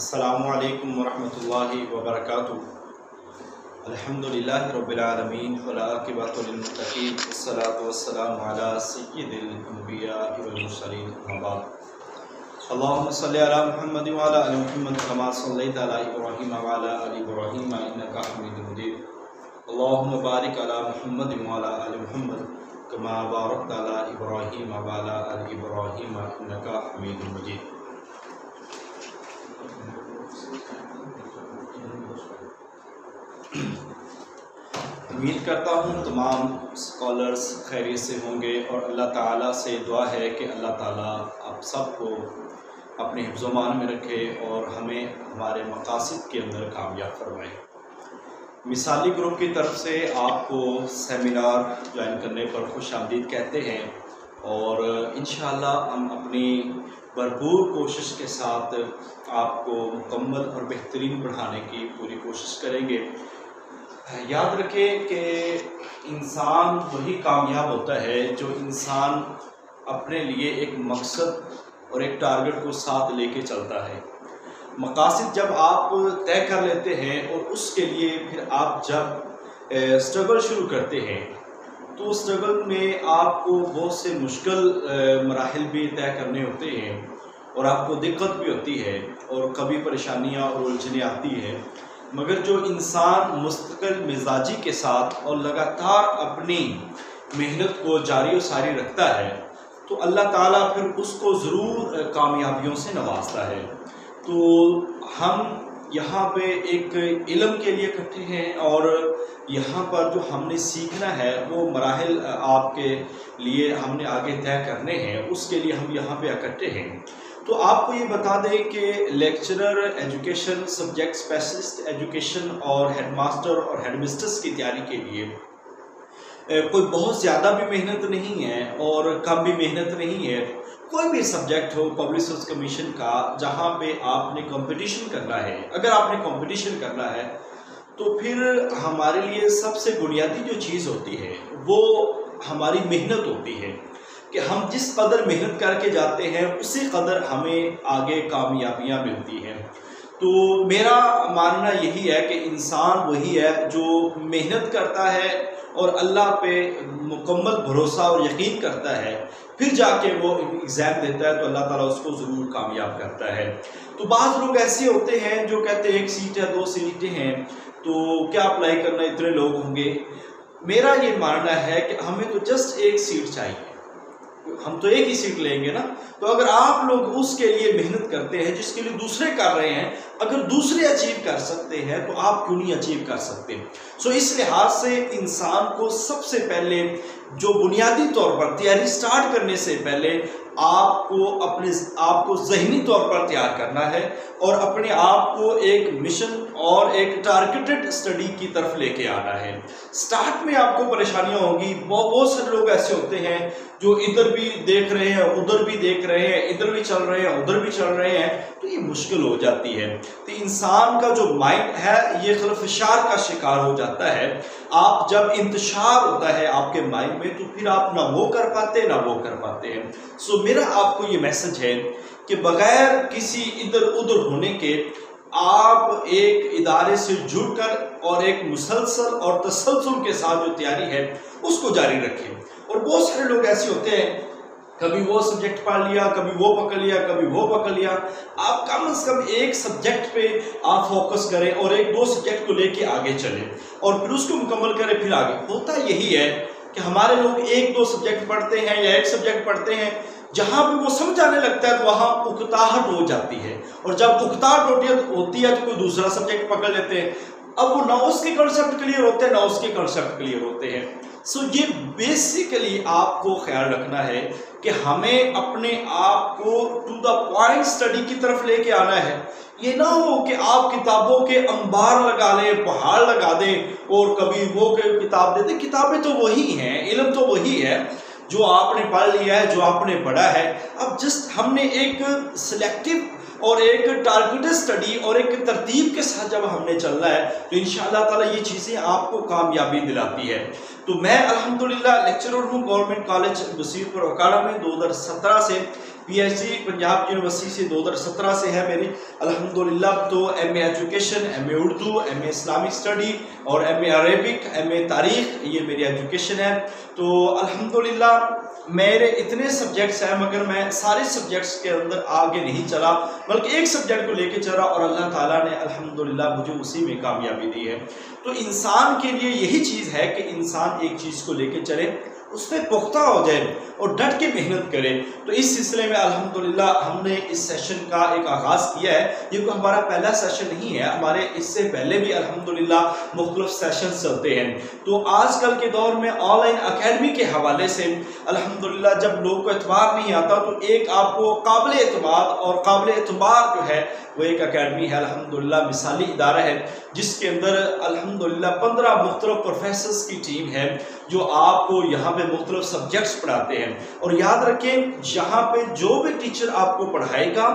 अस्सलामु अलैकुम वरहमतुल्लाहि वबरकातुहू। अल्हम्दुलिल्लाहि रब्बिल आलमीन वल आक़िबतु लिल मुत्तक़ीन वस्सलातु वस्सलामु अला सय्यिदिल अंबियाइ वल मुरसलीन अम्मा बाद। अल्लाहुम्मा सल्लि अला मुहम्मद व अला आलि मुहम्मद कमा सल्लैता अला इब्राहीम व अला आलि इब्राहीम इन्नका हमीदुम मजीद। अल्लाहुम्मा बारिक अला मुहम्मद व अला आलि मुहम्मद कमा बारकता अला इब्राहीम व अला आलि इब्राहीम इन्नका हमीदुम मजीद। उम्मीद करता हूँ तमाम स्कॉलर्स खैरियत से होंगे और अल्लाह ताला से दुआ है कि अल्लाह ताला आप सबको अपने हिफ्ज़-ओ-मान में रखे और हमें हमारे मकासद के अंदर कामयाब फरमाए। मिसाली ग्रुप की तरफ से आपको सेमिनार ज्वाइन करने पर खुशामदीद कहते हैं और इंशाअल्लाह हम अपनी भरपूर कोशिश के साथ आपको मुकम्मल और बेहतरीन पढ़ाने की पूरी कोशिश करेंगे। याद रखें कि इंसान वही कामयाब होता है जो इंसान अपने लिए एक मकसद और एक टारगेट को साथ लेके चलता है। मकासद जब आप तय कर लेते हैं और उसके लिए फिर आप जब स्ट्रगल शुरू करते हैं तो स्ट्रगल में आपको बहुत से मुश्किल मराहिल भी तय करने होते हैं और आपको दिक्कत भी होती है और कभी परेशानियां और उलझनें आती हैं। मगर जो इंसान मुस्तकिल मिजाजी के साथ और लगातार अपनी मेहनत को जारी और सारी रखता है तो अल्लाह ताला फिर उसको ज़रूर कामयाबियों से नवाजता है। तो हम यहाँ पे एक इल्म के लिए इकट्ठे हैं और यहाँ पर जो हमने सीखना है वो मराहिल आपके लिए हमने आगे तय करने हैं, उसके लिए हम यहाँ पे इकट्ठे हैं। तो आपको ये बता दें कि lecturer education, subject specialist education और हेडमास्टर और हेडमिस्ट्रेस की तैयारी के लिए कोई बहुत ज़्यादा भी मेहनत नहीं है और कम भी मेहनत नहीं है। कोई भी सब्जेक्ट हो पब्लिक सर्विस कमीशन का जहाँ पे आपने कंपटीशन करना है, अगर आपने कंपटीशन करना है तो फिर हमारे लिए सबसे बुनियादी जो चीज़ होती है वो हमारी मेहनत होती है कि हम जिस कदर मेहनत करके जाते हैं उसी कदर हमें आगे कामयाबियाँ मिलती हैं। तो मेरा मानना यही है कि इंसान वही है जो मेहनत करता है और अल्लाह पे मुकम्मल भरोसा और यकीन करता है, फिर जाके वो एग्ज़ाम देता है तो अल्लाह ताला उसको ज़रूर कामयाब करता है। तो बाज़ लोग ऐसे होते हैं जो कहते हैं एक सीट है, दो सीटें हैं तो क्या अप्लाई करना, इतने लोग होंगे। मेरा ये मानना है कि हमें तो जस्ट एक सीट चाहिए, हम तो एक ही सीट लेंगे ना। तो अगर आप लोग उसके लिए मेहनत करते हैं जिसके लिए दूसरे कर रहे हैं, अगर दूसरे अचीव कर सकते हैं तो आप क्यों नहीं अचीव कर सकते। सो इस लिहाज से इंसान को सबसे पहले जो बुनियादी तौर पर तैयारी स्टार्ट करने से पहले आपको ज़हनी तौर पर तैयार करना है और अपने आप को एक मिशन और एक टारगेटेड स्टडी की तरफ लेके आना है। स्टार्ट में आपको परेशानियां होगी, बहुत सारे लोग ऐसे होते हैं जो इधर भी देख रहे हैं, उधर भी देख रहे हैं, इधर भी चल रहे हैं, उधर भी चल रहे हैं, तो ये मुश्किल हो जाती है। तो इंसान का जो माइंड है ये खलफशार का शिकार हो जाता है। आप जब इंतशार होता है आपके माइंड में तो फिर आप ना वो कर पाते ना वो कर पाते हैं। सो मेरा आपको ये मैसेज है कि बगैर किसी इधर उधर होने के आप एक इदारे से जुड़कर और एक मुसलसल और तसलसल के साथ जो तैयारी है उसको जारी रखें। और बहुत सारे लोग ऐसे होते हैं, कभी वो सब्जेक्ट पढ़ लिया, कभी वो पकड़ लिया, कभी वो पकड़ लिया। आप कम से कम एक सब्जेक्ट पे आप फोकस करें और एक दो सब्जेक्ट को लेके आगे चलें और फिर उसको मुकम्मल करें, फिर आगे। होता यही है कि हमारे लोग एक दो सब्जेक्ट पढ़ते हैं या एक सब्जेक्ट पढ़ते हैं, जहाँ पे वो समझ आने लगता है तो वहाँ उकताहट हो जाती है और जब उकताहट होती है तो कोई दूसरा सब्जेक्ट पकड़ लेते हैं। अब वो ना उसके कंसेप्ट क्लियर होते हैं ना उसके कंसेप्ट क्लियर होते हैं। सो ये बेसिकली आपको ख्याल रखना है कि हमें अपने आप को टू द पॉइंट स्टडी की तरफ लेके आना है। ये ना हो कि आप किताबों के अंबार लगा लें, पहाड़ लगा दें और कभी वो किताब दे दें। किताबें तो वही हैं, इल्म तो वही है जो आपने पढ़ लिया है, जो आपने पढ़ा है। अब जस्ट हमने एक सिलेक्टिव और एक टारगेटेड स्टडी और एक तरतीब के साथ जब हमने चलना है तो इंशाअल्लाह ताला ये चीज़ें आपको कामयाबी दिलाती है। तो मैं अल्हम्दुलिल्लाह लेक्चरर हूँ गवर्नमेंट कॉलेज बसीरपुर अकाड़ा में। 2017 से PhD पंजाब यूनिवर्सिटी से 2017 से है मेरी अल्हम्दुलिल्लाह। तो MA education, MA Urdu, MA Islamic study और MA अरेबिक, MA तारीख़, ये मेरी एजुकेशन है। तो अल्हम्दुलिल्लाह मेरे इतने सब्जेक्ट्स हैं, मगर मैं सारे सब्जेक्ट्स के अंदर आगे नहीं चला, बल्कि एक सब्जेक्ट को लेके चला और अल्लाह ताला ने अल्हम्दुलिल्लाह मुझे उसी में कामयाबी दी है। तो इंसान के लिए यही चीज़ है कि इंसान एक चीज़ को लेके चले, उसमें पुख्ता हो जाए और डट के मेहनत करे। तो इस सिलसिले में अल्हम्दुलिल्लाह हमने इस सेशन का एक आगाज़ किया है। ये कोई हमारा पहला सेशन नहीं है, हमारे इससे पहले भी अल्हम्दुलिल्लाह मुख्तलिफ सेशन चलते हैं। तो आजकल के दौर में ऑनलाइन अकेडमी के हवाले से अल्हम्दुलिल्लाह जब लोगों को एतबार नहीं आता, तो एक आपको काबिल एतमाद और काबिल एतबार जो है वो एक अकेडमी है अल्हम्दुलिल्लाह, मिसाली इदारा है, जिसके अंदर अल्हम्दुलिल्लाह 15 मुख्तलिफ प्रोफेसर्स की टीम है जो आपको यहाँ पे मुख्तलिफ सब्जेक्ट्स पढ़ाते हैं। और याद रखें, यहाँ पे जो भी टीचर आपको पढ़ाएगा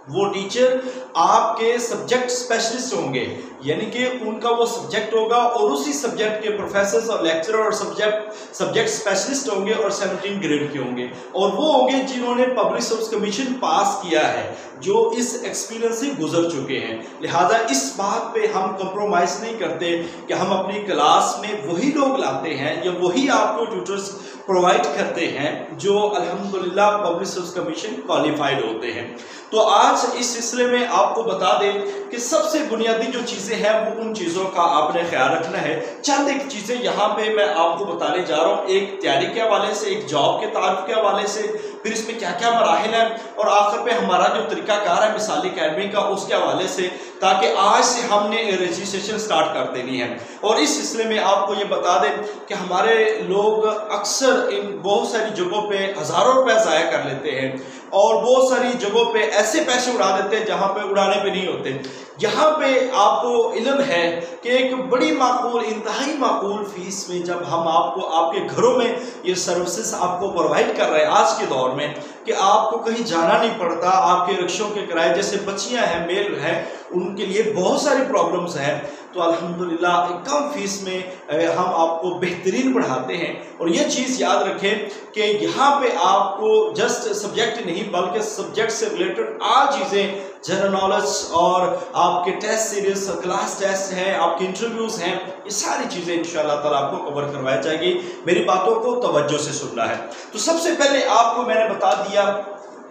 वो टीचर आपके सब्जेक्ट स्पेशलिस्ट होंगे, यानी कि उनका वो सब्जेक्ट होगा और उसी सब्जेक्ट के प्रोफेसर्स और लेक्चरर और सब्जेक्ट स्पेशलिस्ट होंगे और 17 ग्रेड के होंगे, और वो होंगे जिन्होंने पब्लिक सर्विस कमीशन पास किया है, जो इस एक्सपीरियंस से गुजर चुके हैं। लिहाजा इस बात पे हम कंप्रोमाइज़ नहीं करते कि हम अपनी क्लास में वही लोग लाते हैं या वही आपको ट्यूटर्स प्रोवाइड करते हैं जो अल्हम्दुलिल्लाह पब्लिक सर्विस कमीशन क्वालिफाइड होते हैं। तो आज इस सिलसिले में आपको बता दें कि सबसे बुनियादी जो चीज़ें हैं वो उन चीज़ों का आपने ख्याल रखना है। चंद एक चीज़ें यहाँ पे मैं आपको बताने जा रहा हूँ, एक तैयारी के हवाले से, एक जॉब के तारुफ के हवाले से, फिर इसमें क्या क्या मराहिल हैं, और आखिर पे हमारा जो तरीकाकार है मिसाली अकेडमी का उसके हवाले से, ताकि आज से हमने रजिस्ट्रेशन स्टार्ट कर देनी है। और इस सिलसिले में आपको ये बता दें कि हमारे लोग अक्सर इन बहुत सारी जगहों पे हज़ारों रुपए ज़ाया कर लेते हैं और बहुत सारी जगहों पे ऐसे पैसे उड़ा देते हैं जहाँ पे उड़ाने पे नहीं होते। यहाँ पे आपको इल्म है कि एक बड़ी माकूल, इंतहाई माकूल फीस में जब हम आपको आपके घरों में ये सर्विसेज आपको प्रोवाइड कर रहे हैं आज के दौर में, कि आपको कहीं जाना नहीं पड़ता, आपके रिक्शों के किराए, जैसे बच्चियाँ हैं, मेल हैं, उनके लिए बहुत सारी प्रॉब्लम्स हैं, तो अल्हम्दुलिल्लाह कम फीस में हम आपको बेहतरीन पढ़ाते हैं। और ये चीज़ याद रखें कि यहाँ पे आपको जस्ट सब्जेक्ट नहीं बल्कि सब्जेक्ट से रिलेटेड आल चीज़ें, जनरल नॉलेज और आपके टेस्ट सीरीज, क्लास टेस्ट हैं, आपके इंटरव्यूज़ हैं, ये सारी चीज़ें इंशाअल्लाह ताला आपको कवर करवाई जाएगी। मेरी बातों को तवज्जो से सुनना है। तो सबसे पहले आपको मैंने बता दिया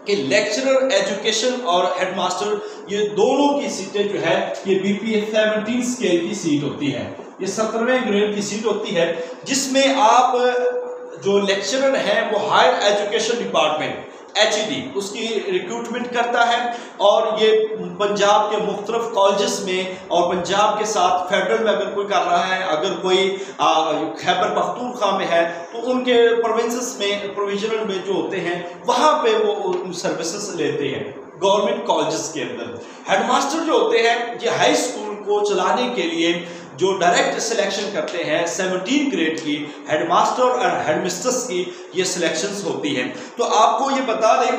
कि लेक्चरर एजुकेशन और हेडमास्टर, ये दोनों की सीटें जो है ये BPA 17 स्केल की सीट होती है, ये 17वें ग्रेड की सीट होती है, जिसमें आप जो लेक्चरर हैं वो हायर एजुकेशन डिपार्टमेंट HED उसकी रिक्रूटमेंट करता है, और ये पंजाब के मुख्तलिफ कॉलेजेस में और पंजाब के साथ फेडरल में अगर कोई कर रहा है, अगर कोई खैबर पख्तूनख्वा में है, तो उनके प्रोविंसेस में, प्रोविजनल में जो होते हैं वहाँ पे वो सर्विसेज लेते हैं गवर्नमेंट कॉलेजेस के अंदर। हेडमास्टर जो होते हैं ये हाई स्कूल को चलाने के लिए जो डायरेक्ट सिलेक्शन करते हैं 17 ग्रेड की हेडमास्टर और हेडमिस्ट्रेस की ये सिलेक्शंस होती हैं। तो आपको ये बता दें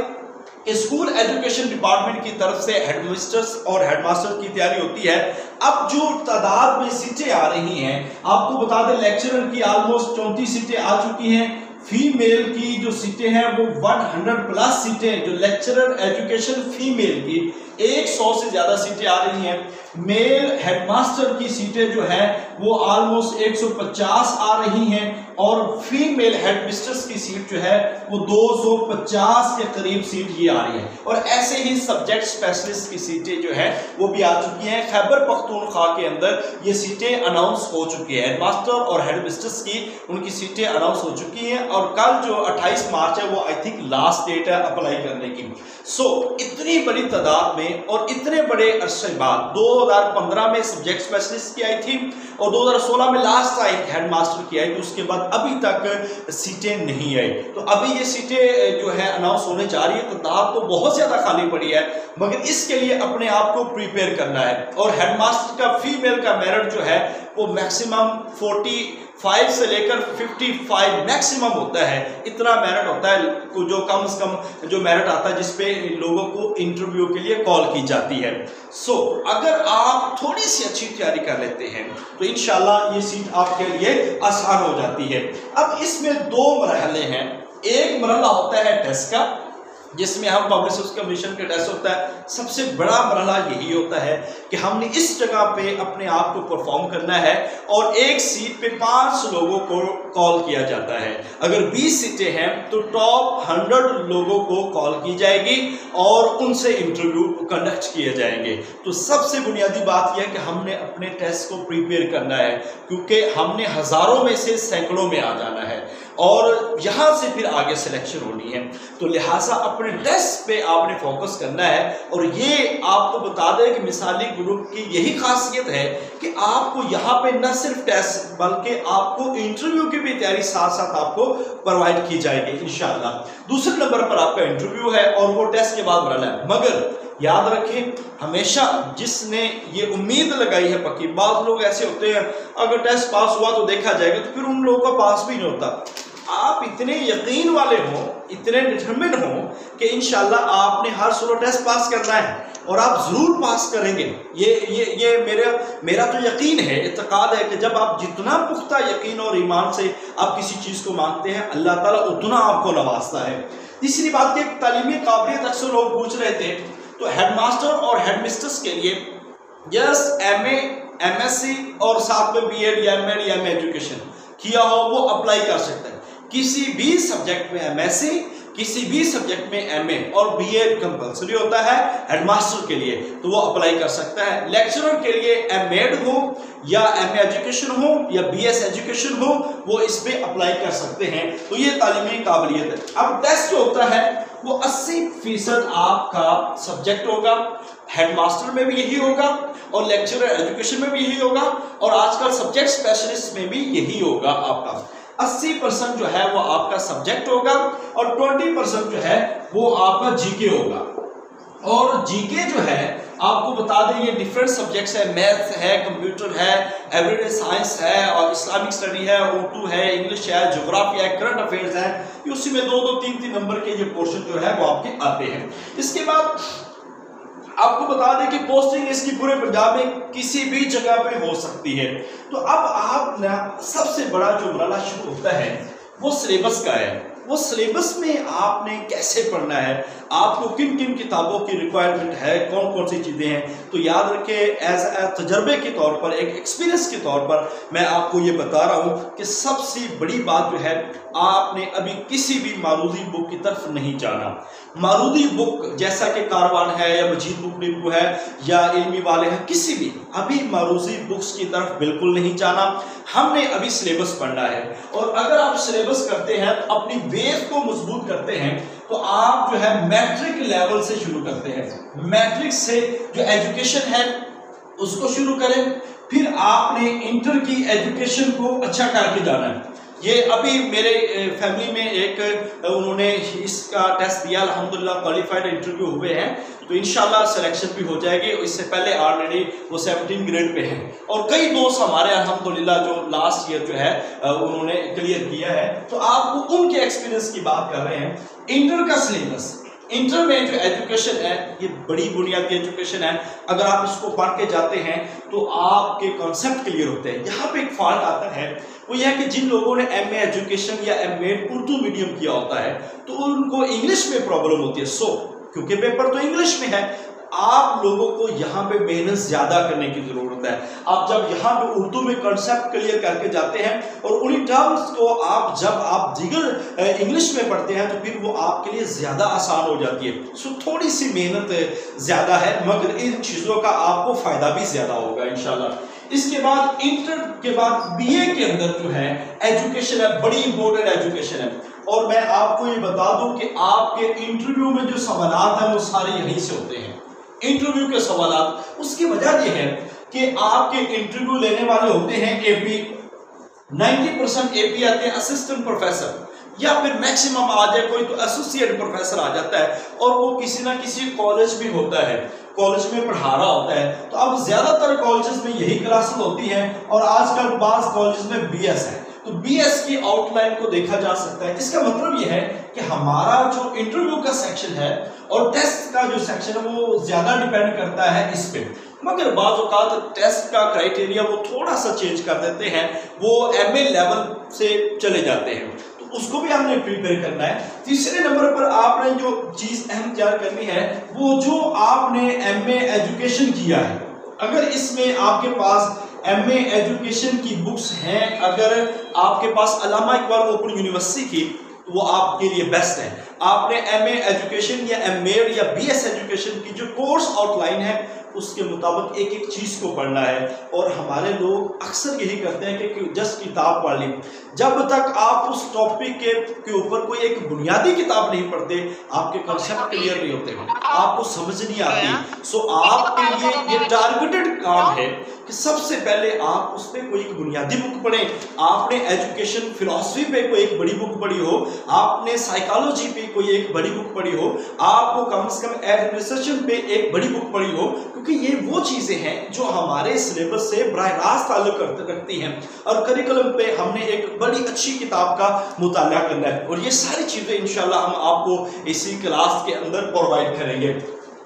कि स्कूल एजुकेशन डिपार्टमेंट की तरफ से हेडमिस्ट्रेस और हेडमास्टर की तैयारी होती है। अब जो तादाद में सीटें आ रही हैं, आपको बता दें लेक्चरर की ऑलमोस्ट 34 सीटें आ चुकी हैं, फीमेल की जो सीटें हैं वो 100+ सीटें, जो लेक्चरर एजुकेशन फीमेल की 100 से ज़्यादा सीटें आ रही हैं। मेल हेडमास्टर की सीटें जो है वो ऑलमोस्ट 150 आ रही हैं, और फीमेल हेडमिस्ट्रेस की सीट जो है वो 250 के करीब सीट ये आ रही है। और ऐसे ही सब्जेक्ट स्पेशलिस्ट की सीटें जो है वो भी आ चुकी हैं। खैबर पख्तूनख्वा के अंदर ये सीटें अनाउंस हो चुकी है, हेडमास्टर और हेडमिस्ट्रेस की उनकी सीटें अनाउंस हो चुकी हैं, और कल जो 28 मार्च है वो आई थिंक लास्ट डेट है अप्लाई करने की। इतनी बड़ी तादाद में और इतने बड़े अरसे बाद 2015 में सब्जेक्ट स्पेशलिस्ट की आई थी और 2016 में लास्ट टाइम हेडमास्टर की आई, तो उसके बाद अभी तक सीटें नहीं आई। तो अभी ये सीटें जो है अनाउंस होने जा रही है, तादाद तो बहुत ज़्यादा खाली पड़ी है, मगर इसके लिए अपने आप को प्रिपेयर करना है। और हेडमास्टर का फीमेल का मेरिट जो है वो मैक्सिमम 45 से लेकर 55 मैक्सिमम होता है, इतना मेरिट होता है जो कम से कम जो मेरिट आता है जिसपे लोगों को इंटरव्यू के लिए कॉल की जाती है। अगर आप थोड़ी सी अच्छी तैयारी कर लेते हैं तो इंशाल्लाह ये सीट आपके लिए आसान हो जाती है। अब इसमें 2 मरहले हैं, एक मरहला होता है टेस्ट का, जिसमें हम पब्लिसिटी कमीशन का टेस्ट होता है। सबसे बड़ा मरहला यही होता है कि हमने इस जगह पे अपने आप को परफॉर्म करना है और एक सीट पे 5 लोगों को कॉल किया जाता है। अगर 20 सीटें हैं तो टॉप 100 लोगों को कॉल की जाएगी और उनसे इंटरव्यू कंडक्ट किए जाएंगे। तो सबसे बुनियादी बात यह है कि हमने अपने टेस्ट को प्रिपेयर करना है, क्योंकि हमने हज़ारों में से सैकड़ों में आ जाना है और यहाँ से फिर आगे सिलेक्शन होनी है। तो लिहाजा अपने टेस्ट पे आपने फोकस करना है। और ये आपको बता दें कि मिसाली ग्रुप की यही खासियत है कि आपको यहाँ पे न सिर्फ टेस्ट बल्कि आपको इंटरव्यू की भी तैयारी साथ साथ आपको प्रोवाइड की जाएगी इंशाअल्लाह। दूसरे नंबर पर आपका इंटरव्यू है और वो टेस्ट के बाद मरहला है। मगर याद रखें, हमेशा जिसने ये उम्मीद लगाई है पक्की, बात लोग ऐसे होते हैं अगर टेस्ट पास हुआ तो देखा जाएगा, तो फिर उन लोगों का पास भी नहीं होता। आप इतने यकीन वाले हो, इतने डिटरमिन हो कि इंशाल्लाह आपने हर 16 टेस्ट पास करना है और आप ज़रूर पास करेंगे। ये मेरा तो यकीन है, इत्तेकाद है कि जब आप जितना पुख्ता यकीन और ईमान से आप किसी चीज़ को मांगते हैं, अल्लाह ताला उतना आपको नवाजता है। तीसरी बात की तालीमी काबिलियत अक्सर लोग पूछ रहे थे, तो हेडमास्टर और हेडमिस्ट्रेस के लिए जस्ट MA, MSc और साथ में BEd या MAd या MA एजुकेशन किया हो वो अप्लाई कर सकता है। किसी भी सब्जेक्ट में MSc, किसी भी सब्जेक्ट में MA और BEd कंपल्सरी होता है हेडमास्टर के लिए, तो वो अप्लाई कर सकता है। लेक्चरर के लिए MEd हो या MA एजुकेशन हो या BS एजुकेशन हो, वो इस पे अप्लाई कर सकते हैं। तो ये तालीमी काबिलियत है। अब टेस्ट जो होता है वो 80% आपका सब्जेक्ट होगा, हेडमास्टर में भी यही होगा और लेक्चरर एजुकेशन में भी यही होगा और आजकल सब्जेक्ट स्पेशलिस्ट में भी यही होगा। आपका 80% जो है वो आपका सब्जेक्ट होगा और 20% जो है वो आपका जीके होगा। और जीके जो है आपको बता दें ये डिफरेंट सब्जेक्ट्स है, मैथ्स है, कंप्यूटर है, एवरीडे साइंस है और इस्लामिक स्टडी है, उर्दू है, इंग्लिश है, ज्योग्राफी है, करंट अफेयर्स है। ये उसी में 2-2, 3-3 नंबर के ये पोर्शन जो है वो आपके आते हैं। इसके बाद आपको बता दें कि पोस्टिंग इसकी पूरे पंजाब में किसी भी जगह पे हो सकती है। तो अब आप ना सबसे बड़ा जो मरहला शुरू होता है वो सिलेबस का है। वो सिलेबस में आपने कैसे पढ़ना है, आपको किन किन किताबों की रिक्वायरमेंट है, कौन कौन सी चीज़ें हैं। तो याद रखें, एज तजर्बे के तौर पर, एक एक्सपीरियंस के तौर पर मैं आपको ये बता रहा हूँ कि सबसे बड़ी बात जो है, आपने अभी किसी भी मारूदी बुक की तरफ नहीं जाना। मारूदी बुक जैसा कि कारवान है या मजीद बुक डिपो है या इल्मी वाले हैं, किसी भी अभी मारूदी बुक्स की तरफ बिल्कुल नहीं जाना। हमने अभी सिलेबस पढ़ना है और अगर आप सिलेबस करते हैं तो अपनी बेस को मजबूत करते हैं तो आप जो है मैट्रिक लेवल से शुरू करते हैं। मैट्रिक से जो एजुकेशन है उसको शुरू करें, फिर आपने इंटर की एजुकेशन को अच्छा करके जाना है। ये अभी मेरे फैमिली में एक उन्होंने इसका टेस्ट दिया, अल्हम्दुलिल्लाह क्वालिफाइड इंटरव्यू हुए हैं, तो इंशाल्लाह सिलेक्शन भी हो जाएगी। इससे पहले ऑलरेडी वो 17 ग्रेड पे हैं और कई दोस्त हमारे अल्हम्दुलिल्लाह जो लास्ट ईयर जो है उन्होंने क्लियर किया है। तो आपको उनके एक्सपीरियंस की बात कर रहे हैं। इंटर का सिलेबस, इंटर में जो एजुकेशन है ये बड़ी बुनियादी एजुकेशन है। अगर आप इसको पढ़ के जाते हैं तो आपके कॉन्सेप्ट क्लियर होते हैं। यहाँ पे एक फॉल्ट आता है, वो यह है कि जिन लोगों ने MA एजुकेशन या MA उर्दू मीडियम किया होता है तो उनको इंग्लिश में प्रॉब्लम होती है। क्योंकि पेपर तो इंग्लिश में है, आप लोगों को यहाँ पे मेहनत ज्यादा करने की जरूरत है। आप जब यहाँ पे उर्दू में कॉन्सेप्ट क्लियर करके जाते हैं और उन्हीं टर्म्स को आप जब आप दीगर इंग्लिश में पढ़ते हैं तो फिर वो आपके लिए ज्यादा आसान हो जाती है। सो थोड़ी सी मेहनत ज्यादा है मगर इन चीजों का आपको फायदा भी ज्यादा होगा इंशाल्लाह। इसके बाद इंटर के बाद BA के अंदर जो है एजुकेशन है, बड़ी इंपॉर्टेंट एजुकेशन है। और मैं आपको ये बता दूं कि आपके इंटरव्यू में जो सवालात हैं वो सारे यहीं से होते हैं। इंटरव्यू के सवालात, उसकी वजह यह है कि आपके इंटरव्यू लेने वाले होते हैं AP, 90% AP आते हैं असिस्टेंट प्रोफेसर या फिर मैक्सिमम आ जाए कोई तो एसोसिएट प्रोफेसर आ जाता है और वो किसी ना किसी कॉलेज भी होता है, कॉलेज में पढ़ा रहा होता है। तो अब ज्यादातर कॉलेजेस में यही क्लासेस होती हैं और आजकल बाज़ कॉलेज में BS है, तो BS की आउटलाइन को देखा जा सकता है। इसका मतलब यह है कि हमारा जो इंटरव्यू का सेक्शन है और टेस्ट का जो सेक्शन है वो ज्यादा डिपेंड करता है इस पे। मगर बाज़ औक़ात टेस्ट का क्राइटेरिया वो थोड़ा सा चेंज कर देते हैं, वो MA लेवल से चले जाते हैं। तो उसको भी हमने प्रिपेयर करना है। तीसरे नंबर पर आपने जो चीज अहम तैयार करनी है वो जो आपने एमए एजुकेशन किया है, अगर इसमें आपके पास एमए एजुकेशन की बुक्स हैं, अगर आपके पास अल्लामा इकबाल ओपन यूनिवर्सिटी की, वो आपके लिए बेस्ट है। आपने एमए एजुकेशन या एमएड या बीएस एजुकेशन की जो कोर्स आउटलाइन है उसके मुताबिक एक एक चीज को पढ़ना है। और हमारे लोग अक्सर यही करते हैं कि जस्ट किताब पढ़ ली, जब तक आप उस टॉपिक के ऊपर कोई एक बुनियादी किताब नहीं पढ़ते आपके कंसेप्ट क्लियर नहीं होते हैं, आपको समझ नहीं आती। सो आपके लिए ये टारगेटेड काम है कि सबसे पहले आप उस पर कोई एक बुनियादी बुक पढ़ें। आपने एजुकेशन फिलॉसफी पे कोई एक बड़ी बुक पढ़ी हो, आपने साइकोलॉजी पे कोई एक बड़ी बुक पढ़ी हो, आपको कम से कम एडमिनिस्ट्रेशन पे एक बड़ी बुक पढ़ी हो, क्योंकि ये वो चीजें हैं जो हमारे सिलेबस से बराह रास्त ताल्लुक रखती हैं। और करिकुलम पे हमने एक बड़ी अच्छी किताब का मुताला करना है और ये सारी चीजें इंशाल्लाह हम आपको इसी क्लास के अंदर प्रोवाइड करेंगे।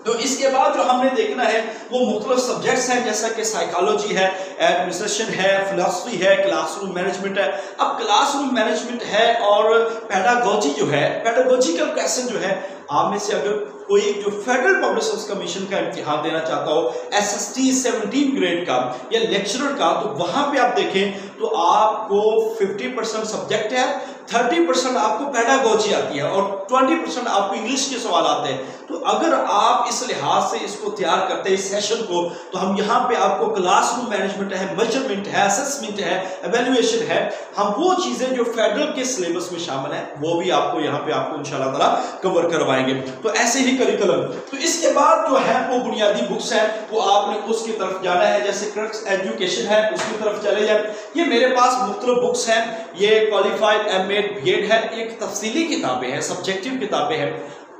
तो इसके बाद जो हमने देखना है वो मुख्तलिफ सब्जेक्ट्स हैं, जैसा कि साइकोलॉजी है, एडमिनिस्ट्रेशन है, फिलॉसफी है, क्लासरूम मैनेजमेंट है। अब क्लासरूम मैनेजमेंट है और पेडागोजी जो है, पेडागोजिकल क्वेश्चन जो है, आप में से अगर कोई जो फेडरल पब्लिशर्स कमीशन का इम्तिहान देना चाहता हो एसएसटी 17 ग्रेड का या लेक्चरर का, तो वहां पे आप देखें तो आपको 50% सब्जेक्ट है, 30% आपको पेडागोजी आती है और 20% आपको इंग्लिश के सवाल आते हैं। तो अगर आप इस लिहाज से इसको तैयार करते हैं इस सेशन को, तो हम यहाँ पे आपको क्लासरूम मैनेजमेंट है, मेजरमेंट है, असेसमेंट है, एवेल्युएशन है, हम वो चीजें जो फेडरल के सिलेबस में शामिल है वो भी आपको यहाँ पे आपको इंशाल्लाह ताला कवर करवाएंगे। तो ऐसे ही करिकुलम। तो इसके बाद जो है वो बुनियादी बुक्स है, वो आपने उसकी तरफ जाना है, जैसे क्रक्स एजुकेशन है उसकी तरफ चले जाए। ये मेरे पास मुख्तलिफ बुक्स हैं, ये क्वालिफाइड एमएड बीएड है, एक तफसीली किताबें हैं, सब्जेक्टिव किताबें हैं।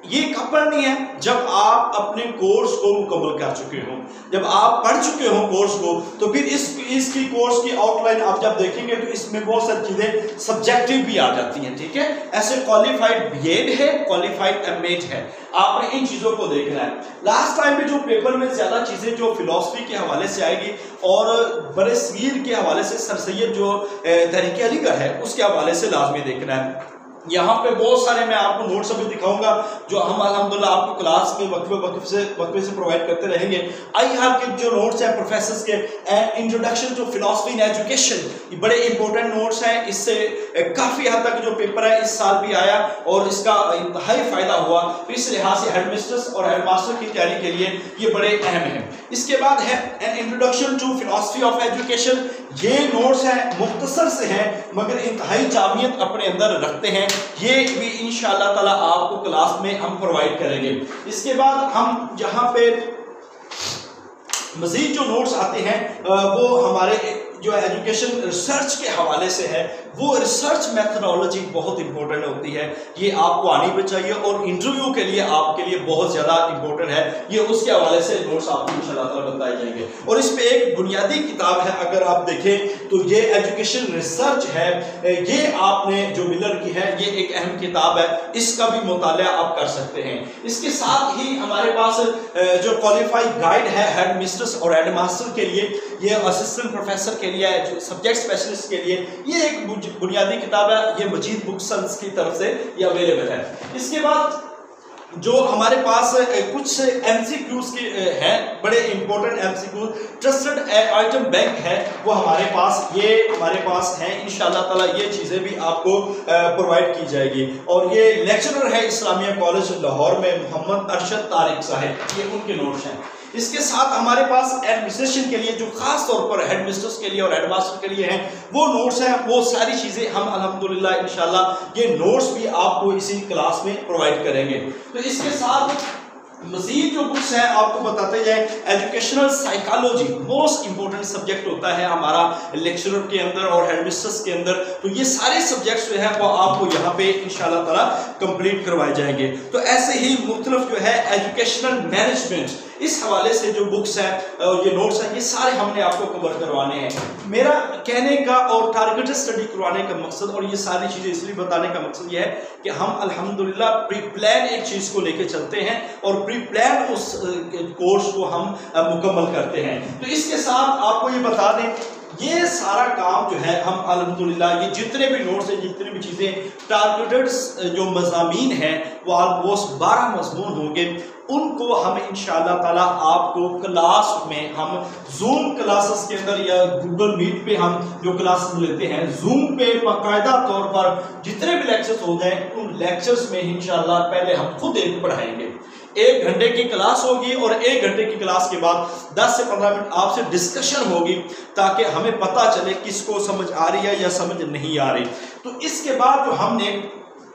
ये कब पढ़नी है? जब आप अपने कोर्स को मुकम्मल कर चुके हो, जब आप पढ़ चुके हो कोर्स को, तो फिर इसकी कोर्स की आउटलाइन आप जब देखेंगे तो इसमें बहुत सारी चीजें सब्जेक्टिव भी आ जाती हैं, ठीक है। ऐसे क्वालिफाइड बीएड है, क्वालिफाइड एमएड है, आपने इन चीजों को देखना है। लास्ट टाइम में जो पेपर में ज्यादा चीजें जो फिलॉसफी के हवाले से आएगी और बड़े सगीर के हवाले से सर सैयद जो तहरीक अलीगढ़ है उसके हवाले से लाजमी देखना है। यहाँ पे बहुत सारे मैं आपको नोट्स अभी दिखाऊंगा जो हम अल्हम्दुलिल्लाह आपको क्लास में वक्फे से प्रोवाइड करते रहेंगे। आईआर के जो नोट्स हैं प्रोफेसर्स के, introduction to philosophy in education, ये बड़े इंपॉर्टेंट नोट्स हैं। इससे काफी हद तक जो पेपर है इस साल भी आया और इसका इंतहाई फायदा हुआ। तो इस लिहाज से हेडमिस्ट्रेस और हेडमास्टर की तैयारी के लिए ये बड़े अहम हैं। इसके बाद है an introduction to philosophy of education. ये नोट्स हैं, मुख्तसर से हैं मगर इंतहाई जामियत अपने अंदर रखते हैं। ये भी इंशाअल्लाह ताला आपको क्लास में हम प्रोवाइड करेंगे। इसके बाद हम जहां पे मजीद जो नोट्स आते हैं वो हमारे जो एजुकेशन रिसर्च के हवाले से है, वो रिसर्च मेथडोलॉजी बहुत इंपॉर्टेंट होती है। ये आपको आनी भी चाहिए और इंटरव्यू के लिए आपके लिए बहुत ज़्यादा इंपॉर्टेंट है। ये उसके हवाले से नोट्स आपको इंशाअल्लाह ताला बताए जाएंगे। और इस पे एक बुनियादी किताब है, अगर आप देखें तो ये एजुकेशन रिसर्च है, ये आपने जो मिलर की है, ये एक अहम किताब है, इसका भी मुताला आप कर सकते हैं। इसके साथ ही हमारे पास जो क्वालिफाइड गाइड है हेड मिस्ट्रेस और हेड मास्टर के लिए, ये असिस्टेंट प्रोफेसर के लिए, जो सब्जेक्ट स्पेशलिस्ट के लिए, ये एक बुनियादी किताब है। ये मजीद बुक सेल्स की तरफ से ये अवेलेबल है। इसके बाद जो हमारे पास कुछ एमसीक्यूज के हैं, बड़े important MCQs, trusted item bank है, वो हमारे पास है। इंशाअल्लाह ताला ये चीज़ें भी आपको प्रोवाइड की जाएगी। और ये लेक्चरर है इस्लामिया कॉलेज लाहौर में, मोहम्मद अरशद तारिक साहब, ये उनके नोट्स हैं। इसके साथ हमारे पास एडमिनिस्ट्रेशन के लिए जो खास तौर पर हेड मिस्ट्रेस के लिए और हेडमास्टर के लिए हैं, वो नोट्स हैं। वो सारी चीज़ें हम अल्हम्दुलिल्लाह इंशाल्लाह ये नोट्स भी आपको इसी क्लास में प्रोवाइड करेंगे। तो इसके साथ मजीद जो बुक्स हैं आपको बताते जाए, educational psychology most important subject होता है हमारा लेक्चरर के अंदर और हेडमिस्ट्रेस के अंदर। तो ये सारे सब्जेक्ट्स जो है वो आपको यहाँ पे इंशाल्लाह ताला कंप्लीट करवाए जाएंगे। तो ऐसे ही मुख्तलिफ जो है एजुकेशनल मैनेजमेंट, इस हवाले से जो बुक्स हैं और ये नोट्स हैं, ये सारे हमने आपको कवर करवाने हैं। मेरा कहने का और टारगेटेड स्टडी करवाने का मकसद और ये सारी चीज़ें इसलिए बताने का मकसद ये है कि हम अल्हम्दुलिल्लाह प्री प्लान एक चीज़ को लेके चलते हैं और प्री प्लान उस कोर्स को हम मुकम्मल करते हैं। तो इसके साथ आपको ये बता दें, ये सारा काम जो है हम अल्हम्दुलिल्लाह, ये जितने भी नोट्स हैं, जितनी भी चीज़ें टारगेटेड जो मज़ामीन हैं वो ऑलमोस्ट 12 मज़मून होंगे, उनको हम इंशाअल्लाह ताला आपको क्लास में, हम जूम क्लासेस के अंदर या गूगल मीट पे हम जो क्लासेस लेते हैं, जूम पे बाकायदा तौर पर जितने भी लेक्चर्स हो जाएं, उन लेक्चर्स में इंशाअल्लाह पहले हम खुद एक पढ़ाएंगे। 1 घंटे की क्लास होगी और 1 घंटे की क्लास के बाद 10 से 15 मिनट आपसे डिस्कशन होगी, ताकि हमें पता चले किसको समझ आ रही है या समझ नहीं आ रही। तो इसके बाद जो हमने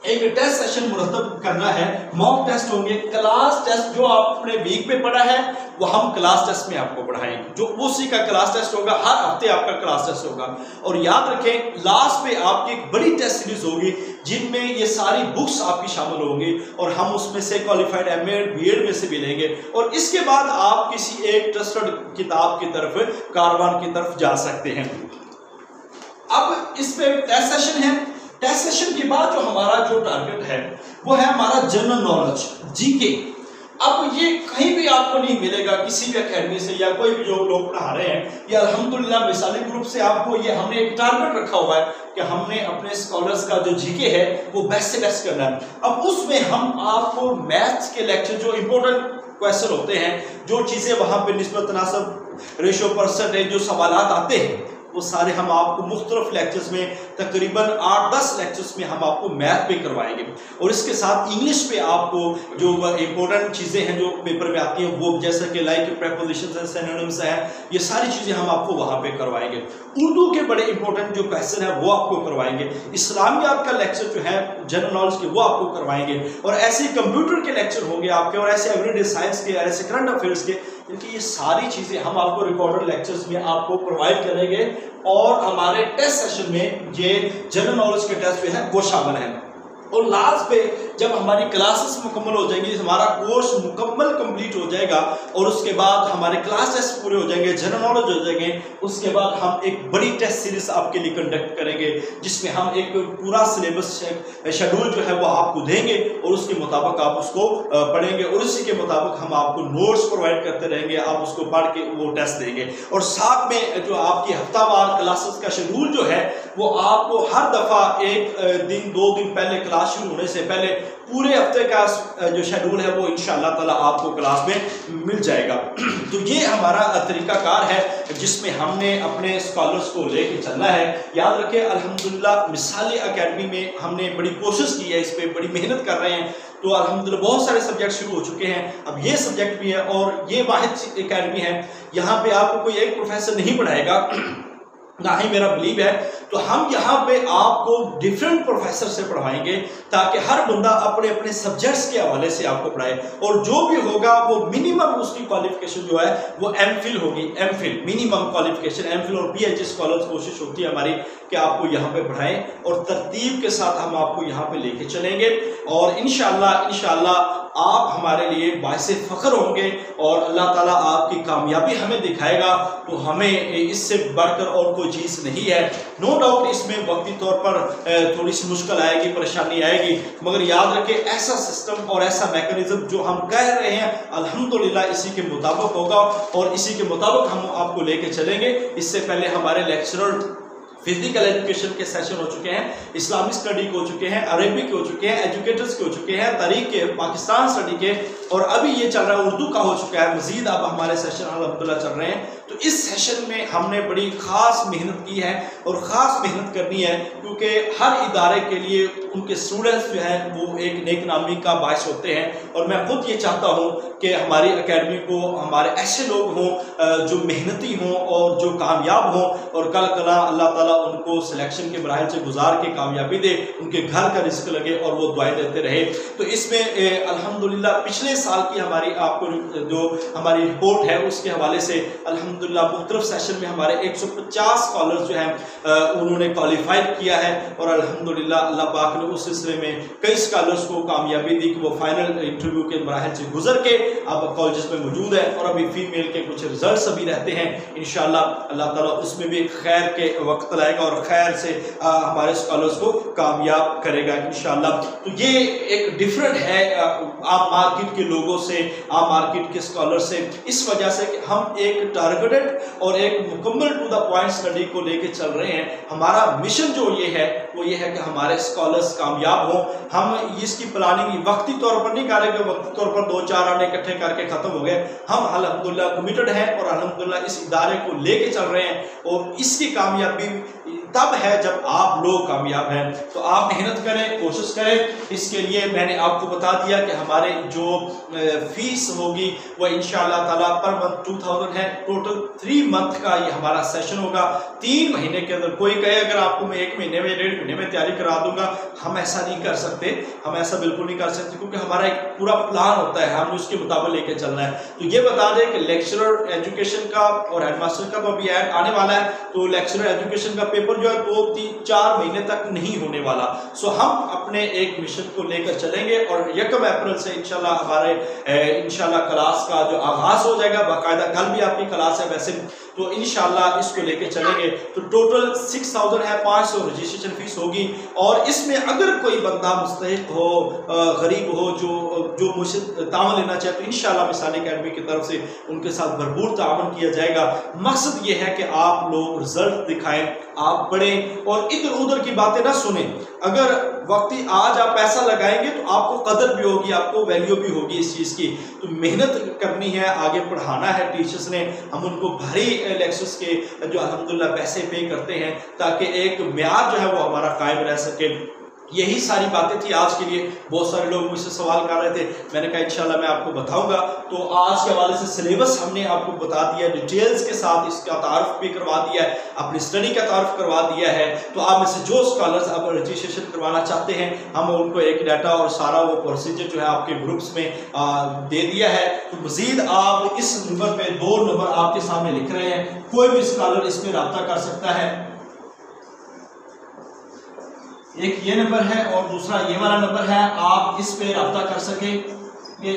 एक टेस्ट सेशन मुरतब करना है, मॉक टेस्ट होंगे, क्लास टेस्ट जो आपने वीक में पढ़ा है वो हम क्लास टेस्ट में आपको पढ़ाएंगे, जो उसी का क्लास टेस्ट होगा, हर हफ्ते आपका क्लास टेस्ट होगा। और याद रखें, लास्ट पे आपकी एक बड़ी टेस्ट सीरीज होगी जिनमें ये सारी बुक्स आपकी शामिल होंगी और हम उसमें से क्वालिफाइड एमए बीएड में से भी लेंगे, और इसके बाद आप किसी एक ट्रस्टेड किताब की तरफ, कारवान की तरफ जा सकते हैं। अब इस पे टेस्ट सेशन है। टेस्ट सेशन के बाद जो हमारा जो टारगेट है वो है हमारा जनरल नॉलेज, जीके। अब ये कहीं भी आपको नहीं मिलेगा, किसी भी अकेडमी से या कोई भी जो लोग पढ़ा रहे हैं, या अल्हम्दुलिल्लाह मिसाली ग्रुप से आपको ये हमने एक टारगेट रखा हुआ है कि हमने अपने स्कॉलर्स का जो जीके है वो बेस्ट से बेस्ट करना है। अब उसमें हम आपको मैथ्स के लेक्चर, जो इंपॉर्टेंट क्वेश्चन होते हैं, जो चीज़ें वहाँ पे निस्बत तनासब, रेशो, परसेंटेज, जो सवालात आते हैं, वो सारे हम आपको मुख्तलिफ लेक्चर्स में, तकरीबन 8-10 लेक्चर्स में हम आपको मैथ पे करवाएंगे। और इसके साथ इंग्लिश पे आपको जो इंपॉर्टेंट चीज़ें हैं जो पेपर में आती हैं, वो जैसे कि लाइक प्रीपोजिशंस हैं, सिनोनिम्स हैं, ये सारी चीज़ें हम आपको वहाँ पे करवाएंगे। उर्दू के बड़े इंपॉर्टेंट जो क्वेश्चन है वो आपको करवाएंगे। इस्लामियात का लेक्चर जो है जनरल नॉलेज के, वो आपको करवाएंगे। और ऐसे कंप्यूटर के लेक्चर होंगे आपके, और ऐसे एवरीडे साइंस के, ऐसे करंट अफेयर्स के, क्योंकि ये सारी चीज़ें हम आपको रिकॉर्डेड लेक्चर्स में आपको प्रोवाइड करेंगे। और हमारे टेस्ट सेशन में ये जनरल नॉलेज के टेस्ट जो है वो शामिल हैं। और लास्ट पे जब हमारी क्लासेस मुकम्मल हो जाएंगी, हमारा कोर्स मुकम्मल कंप्लीट हो जाएगा, और उसके बाद हमारे क्लास टेस्ट पूरे हो जाएंगे, जनरल नॉलेज हो जाएंगे, उसके बाद हम एक बड़ी टेस्ट सीरीज आपके लिए कंडक्ट करेंगे, जिसमें हम एक पूरा सिलेबस शेड्यूल जो है वो आपको देंगे, और उसके मुताबिक आप उसको पढ़ेंगे, और उसी के मुताबिक हम आपको नोट्स प्रोवाइड करते रहेंगे, आप उसको पढ़ के वो टेस्ट देंगे। और साथ में जो आपकी हफ्तावार क्लासेस का शेड्यूल जो है वो आपको हर दफ़ा 1 दिन 2 दिन पहले, क्लास शुरू होने से पहले, पूरे हफ्ते का जो शेड्यूल है वो इंशाअल्लाह ताला आपको क्लास में मिल जाएगा। तो ये हमारा तरीकाकार है जिसमें हमने अपने स्कॉलर्स को लेके चलना है। याद रखें, अल्हम्दुलिल्लाह मिसाली एकेडमी में हमने बड़ी कोशिश की है, इस पर बड़ी मेहनत कर रहे हैं। तो अल्हम्दुलिल्लाह बहुत सारे सब्जेक्ट शुरू हो चुके हैं, अब ये सब्जेक्ट भी है, और ये वाहिद एकेडमी है यहाँ पे आपको कोई एक प्रोफेसर नहीं पढ़ाएगा, ना ही मेरा बिलीव है। तो हम यहाँ पे आपको डिफरेंट प्रोफेसर से पढ़वाएंगे, ताकि हर बंदा अपने अपने सब्जेक्ट्स के हवाले से आपको पढ़ाए, और जो भी होगा वो मिनिमम उसकी क्वालिफिकेशन जो है वो एमफिल होगी। एमफिल मिनिमम क्वालिफिकेशन, एमफिल और पीएचडी स्कॉलर्स कोशिश होती है हमारी कि आपको यहाँ पे पढ़ाएं, और तरतीब के साथ हम आपको यहाँ पे लेके चलेंगे, और इंशाअल्लाह आप हमारे लिए बाइसे फ़ख्र होंगे, और अल्लाह ताला आपकी कामयाबी हमें दिखाएगा। तो हमें इससे बढ़कर और कोई चीज़ नहीं है। नो डाउट इसमें वक्ती तौर पर थोड़ी सी मुश्किल आएगी, परेशानी आएगी, मगर याद रखें ऐसा सिस्टम और ऐसा मैकेनिज्म जो हम कह रहे हैं अल्हम्दुलिल्लाह इसी के मुताबिक होगा, और इसी के मुताबिक हम आपको लेके चलेंगे। इससे पहले हमारे लेक्चरर फिजिकल एजुकेशन के सेशन हो चुके हैं, इस्लामिक स्टडी के हो चुके हैं, अरेबिक के हो चुके हैं, एजुकेटर्स के हो चुके हैं, तारीख के, पाकिस्तान स्टडी के, और अभी ये चल रहा है उर्दू का हो चुका है। मजीद अब हमारे सेशन अल्हम्दुलिल्लाह चल रहे हैं। तो इस सेशन में हमने बड़ी ख़ास मेहनत की है, और ख़ास मेहनत करनी है, क्योंकि हर इदारे के लिए उनके स्टूडेंट्स जो हैं वो एक नेक नामी का बायस होते हैं। और मैं खुद ये चाहता हूँ कि हमारी एकेडमी को हमारे ऐसे लोग हों जो मेहनती हों और जो कामयाब हों, और कल कला अल्लाह ताला उनको सिलेक्शन के मराहिल से गुजार के कामयाबी दे, उनके घर का रिस्क लगे और वो दुआएं देते रहे। तो इसमें अल्हम्दुलिल्लाह पिछले साल की हमारी आपको जो हमारी रिपोर्ट है उसके हवाले से अल्हम्दुलिल्लाह मुख्तलिफ सेशन में हमारे 150 स्कॉलर्स जो हैं उन्होंने क्वालिफाइड किया है, और अल्हम्दुलिल्लाह अल्लाह पाक ने उस सिलसिले में कई स्कॉलर्स को कामयाबी दी कि वो फाइनल इंटरव्यू के मराहिल से गुजर के अब कॉलेजेस में मौजूद है, और अभी फीमेल के कुछ रिजल्ट अभी रहते हैं। इंशाअल्लाह अल्लाह ताला उसमें भी खैर के वक्त लाएगा, और खैर से हमारे स्कॉलर्स को कामयाब करेगा इंशाअल्लाह। तो ये एक डिफरेंट है, आप मार्केट के लोगों से, आम मार्केट के स्कॉलर से, इस वजह से कि हम एक टारगेटेड और एक मुकम्मल टू द पॉइंट स्टडी को लेके चल रहे हैं। हमारा मिशन जो ये है वो ये है कि हमारे स्कॉलर्स कामयाब हों। हम इसकी प्लानिंग वक्ती तौर पर नहीं कर रहे कि वक्ती तौर पर 2-4 आने इकट्ठे करके खत्म हो गए। हम अल्हम्दुलिल्लाह कमिटेड हैं और अल्हम्दुलिल्लाह इस इदारे को लेके चल रहे हैं, और इसकी कामयाबी तब है जब आप लोग कामयाब हैं। तो आप मेहनत करें, कोशिश करें। इसके लिए मैंने आपको बता दिया कि हमारे जो फीस होगी वो इंशाअल्लाह ताला पर मंथ 2000 है। टोटल 3 मंथ का ये हमारा सेशन होगा। 3 महीने के अंदर कोई कहे अगर आपको मैं 1 महीने में 1.5 महीने में तैयारी करा दूंगा, हम ऐसा नहीं कर सकते। हम ऐसा बिल्कुल नहीं कर सकते, क्योंकि हमारा एक पूरा प्लान होता है, हम उसके मुताबिक लेके चलना है। तो ये बता दें कि लेक्चरर एजुकेशन का और हेडमास्टर का तो अभी ऐड आने वाला है, तो लेक्चरर एजुकेशन का पेपर जो है वो 3-4 महीने तक नहीं होने वाला। सो हम अपने एक मिशन को लेकर चलेंगे और 1 अप्रैल से इंशाल्लाह हमारे इंशाल्लाह क्लास का जो आगाज हो जाएगा, बाकायदा कल भी आपकी क्लास है वैसे, तो इंशाल्लाह इसको लेके चलेंगे। तो टोटल 6000 है, 500 रजिस्ट्रेशन फीस होगी। और इसमें अगर कोई बंदा मुस्तहिक हो, गरीब हो, जो मुझसे तावन लेना चाहे, तो इंशाल्लाह मिसाल अकेडमी की तरफ से उनके साथ भरपूर तावन किया जाएगा। मकसद ये है कि आप लोग रिजल्ट दिखाएं, आप पढ़ें और इधर उधर की बातें ना सुने। अगर वक्ती आज आप पैसा लगाएंगे तो आपको कदर भी होगी, आपको वैल्यू भी होगी इस चीज़ की। तो मेहनत करनी है, आगे पढ़ाना है टीचर्स ने। हम उनको भारी लेक्चर्स के जो अल्हम्दुलिल्लाह पैसे पे करते हैं, ताकि एक म्यार जो है वो हमारा कायम रह सके। यही सारी बातें थी आज के लिए। बहुत सारे लोग मुझसे सवाल कर रहे थे, मैंने कहा इंशाल्लाह मैं आपको बताऊंगा। तो आज के हवाले से सिलेबस हमने आपको बता दिया, डिटेल्स के साथ इसका तारुफ भी करवा दिया है, अपनी स्टडी का तारुफ करवा दिया है। तो आप में से जो स्कॉलर्स अब रजिस्ट्रेशन करवाना चाहते हैं, हम उनको एक डाटा और सारा वो प्रोसीजर जो है आपके ग्रुप्स में दे दिया है। तो मजीद आप इस नंबर पे 2 नंबर आपके सामने लिख रहे हैं, कोई भी स्कॉलर इस पर रब्ता कर सकता है। एक ये नंबर है और दूसरा ये वाला नंबर है, आप इस पे रब्ता कर सकेंगे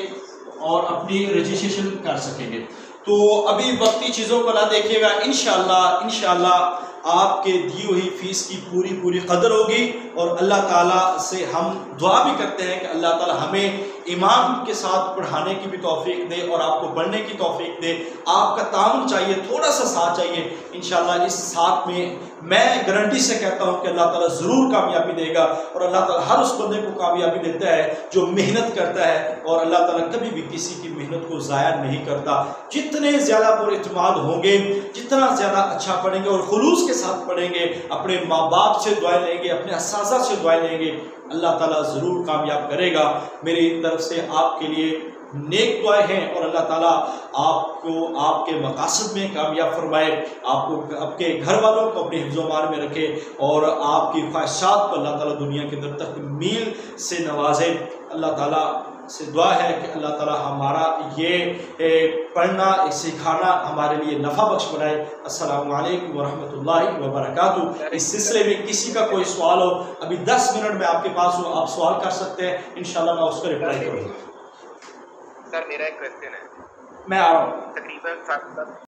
और अपनी रजिस्ट्रेशन कर सकेंगे। तो अभी वक्ती चीज़ों को ना देखिएगा, इंशाल्लाह आपके दी हुई फीस की पूरी कदर होगी। और अल्लाह ताला से हम दुआ भी करते हैं कि अल्लाह ताला हमें ईमान के साथ पढ़ाने की भी तौफीक दे और आपको पढ़ने की तौफीक दे। आपका ताउन चाहिए, थोड़ा सा साथ चाहिए। इंशाल्लाह इस साथ में मैं गारंटी से कहता हूँ कि अल्लाह ताला ज़रूर कामयाबी देगा। और अल्लाह ताला हर उस बंदे को कामयाबी देता है जो मेहनत करता है, और अल्लाह ताला कभी भी किसी की मेहनत को ज़ाया नहीं करता। जितने ज़्यादा पुरइत्माद होंगे, जितना ज़्यादा अच्छा पढ़ेंगे और खुलूस के साथ पढ़ेंगे, अपने माँ बाप से दुआएं लेंगे, अपने असातिज़ा से दुआएं लेंगे, अल्लाह ताला ज़रूर कामयाब करेगा। मेरी तरफ से आपके लिए नेक दुआएं हैं, और अल्लाह ताला आपको आपके मकासद में कामयाब फरमाए, आपको आपके घर वालों को अपने हिफ्ज़-ओ-मान में रखे, और आपकी ख्वाहिशात को अल्लाह ताला दुनिया के अंदर तकमील से नवाजे। अल्लाह ताला से दुआ है कि अल्लाह ताला हमारा ये पढ़ना, सिखाना हमारे लिए नफ़ा बख्श बनाए। अस्सलामु अलैकुम वरहमतुल्लाहि वबरकातुहू। इस सिलसिले में किसी का कोई सवाल हो, अभी 10 मिनट में आपके पास हो, आप सवाल कर सकते हैं, इंशाल्लाह मैं उसका रिप्लाई करूँगा। सर मेरा एक क्वेश्चन है, मैं आ रहा हूँ। तकरीबन